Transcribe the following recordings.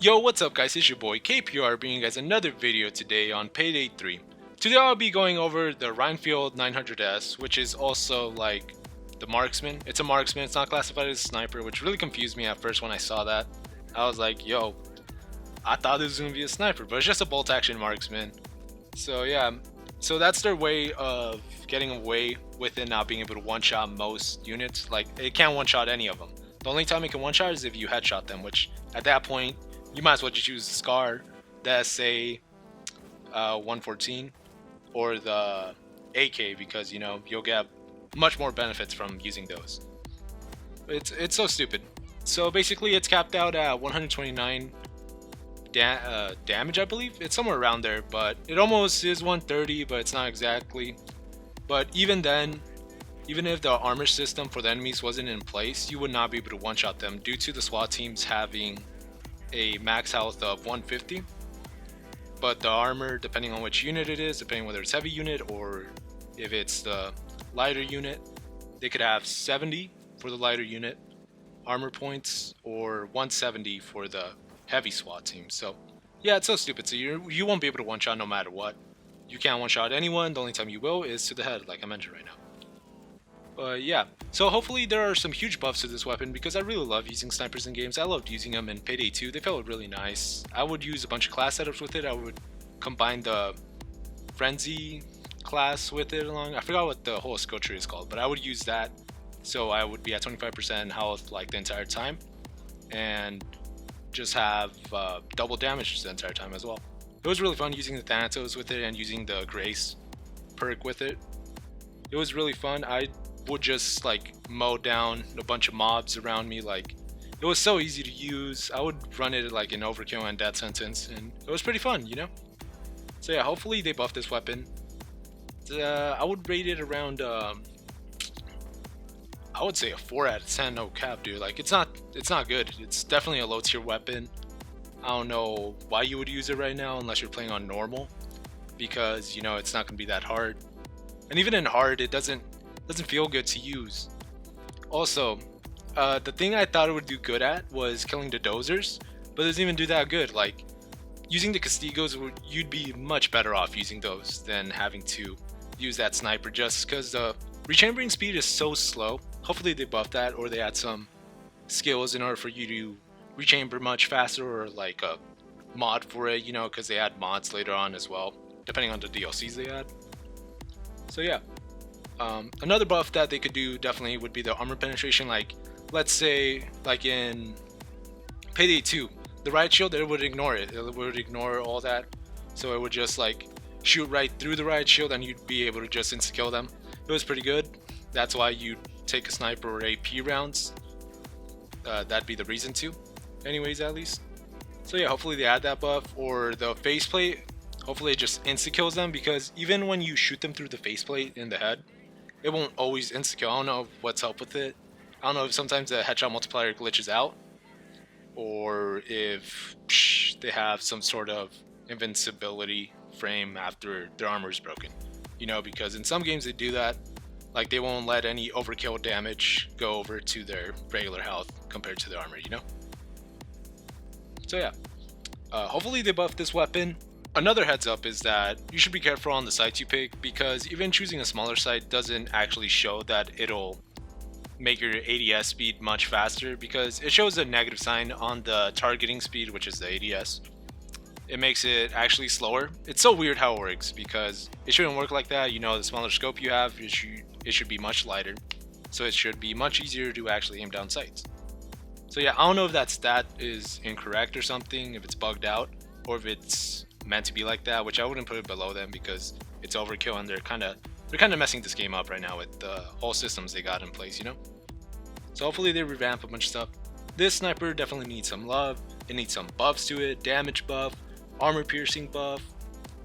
Yo, what's up guys, it's your boy KPR bringing you guys another video today on Payday 3. Today I'll be going over the Reinfield 900S, which is also like the marksman. It's a marksman, it's not classified as a sniper, which really confused me at first when I saw that. I was like, yo, I thought this was going to be a sniper, but it's just a bolt action marksman. So yeah, so that's their way of getting away with it not being able to one-shot most units. Like, it can't one-shot any of them. The only time it can one-shot is if you headshot them, which at that point, you might as well just use the SCAR, the SA 114, or the AK because, you know, you'll get much more benefits from using those. It's so stupid. So basically, it's capped out at 129 damage, I believe. It's somewhere around there, but it almost is 130, but it's not exactly. But even then, even if the armor system for the enemies wasn't in place, you would not be able to one-shot them due to the SWAT teams having a max health of 150. But the armor, depending on which unit it is, depending whether it's heavy unit or if it's the lighter unit, they could have 70 for the lighter unit armor points or 170 for the heavy SWAT team. So yeah, it's so stupid. So you won't be able to one shot no matter what. You can't one shot anyone. The only time you will is to the head, like I mentioned right now. But yeah, so hopefully there are some huge buffs to this weapon because I really love using snipers in games. I loved using them in Payday 2. They felt really nice. I would use a bunch of class setups with it. I would combine the Frenzy class with it along. I forgot what the whole skill tree is called, but I would use that. So I would be at 25% health like the entire time and just have double damage the entire time as well. It was really fun using the Thanatos with it and using the Grace perk with it. It was really fun. I would just like mow down a bunch of mobs around me. Like, it was so easy to use. I would run it like an overkill and death sentence, and it was pretty fun, you know. So yeah, hopefully they buff this weapon. I would rate it around I would say a 4 out of 10, no cap, dude. Like, it's not good. It's definitely a low tier weapon. I don't know why you would use it right now unless you're playing on normal, because you know it's not gonna be that hard. And even in hard, it doesn't feel good to use. Also, the thing I thought it would do good at was killing the dozers, but it doesn't even do that good. Like, using the Castigos, you'd be much better off using those than having to use that sniper just because the rechambering speed is so slow. Hopefully they buff that or they add some skills in order for you to rechamber much faster, or like a mod for it, you know, because they add mods later on as well, depending on the DLCs they add. So yeah, another buff that they could do definitely would be the armor penetration. Like, let's say like in Payday 2, the riot shield, it would ignore it. It would ignore all that. So it would just like shoot right through the riot shield and you'd be able to just insta kill them. It was pretty good. That's why you take a sniper or AP rounds. That'd be the reason to. Anyways, at least. So yeah, hopefully they add that buff, or the faceplate. Hopefully it just insta kills them, because even when you shoot them through the faceplate in the head, it won't always insta kill. I don't know what's up with it. I don't know if sometimes the headshot multiplier glitches out, or if they have some sort of invincibility frame after their armor is broken. You know, because in some games they do that. Like, they won't let any overkill damage go over to their regular health compared to their armor, you know? So yeah, hopefully they buff this weapon. Another heads up is that you should be careful on the sights you pick, because even choosing a smaller sight doesn't actually show that it'll make your ADS speed much faster, because it shows a negative sign on the targeting speed, which is the ADS. It makes it actually slower. It's so weird how it works, because it shouldn't work like that. You know, the smaller scope you have, it should be much lighter, so it should be much easier to actually aim down sights. So yeah, I don't know if that stat is incorrect or something, if it's bugged out, or if it's meant to be like that, which I wouldn't put it below them because it's overkill and they're kind of messing this game up right now with the whole systems they got in place, you know? So hopefully they revamp a bunch of stuff. This sniper definitely needs some love. It needs some buffs to it: damage buff, armor piercing buff,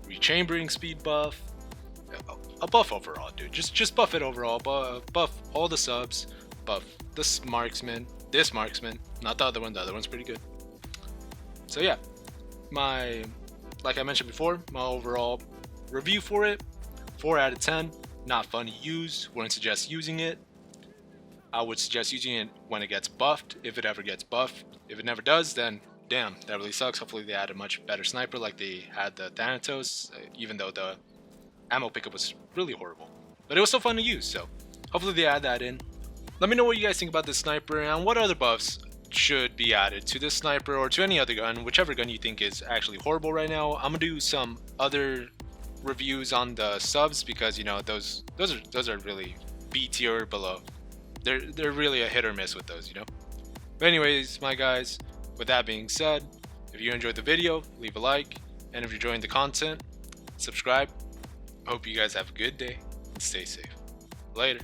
rechambering speed buff, a buff overall, dude. Just buff it overall. Buff all the subs. Buff this marksman, not the other one. The other one's pretty good. So yeah, like I mentioned before, my overall review for it: 4 out of 10. Not fun to use. Wouldn't suggest using it. I would suggest using it when it gets buffed, if it ever gets buffed. If it never does, then damn, that really sucks. Hopefully they add a much better sniper like they had the Thanatos, even though the ammo pickup was really horrible. But it was still fun to use, so hopefully they add that in. Let me know what you guys think about this sniper and what other buffs should be added to this sniper or to any other gun, whichever gun you think is actually horrible right now. I'm gonna do some other reviews on the subs because you know those are really B tier below. They're really a hit or miss with those, you know. But anyways, my guys, with that being said, if you enjoyed the video, leave a like, and if you're enjoying the content, subscribe. I hope you guys have a good day and stay safe. Later.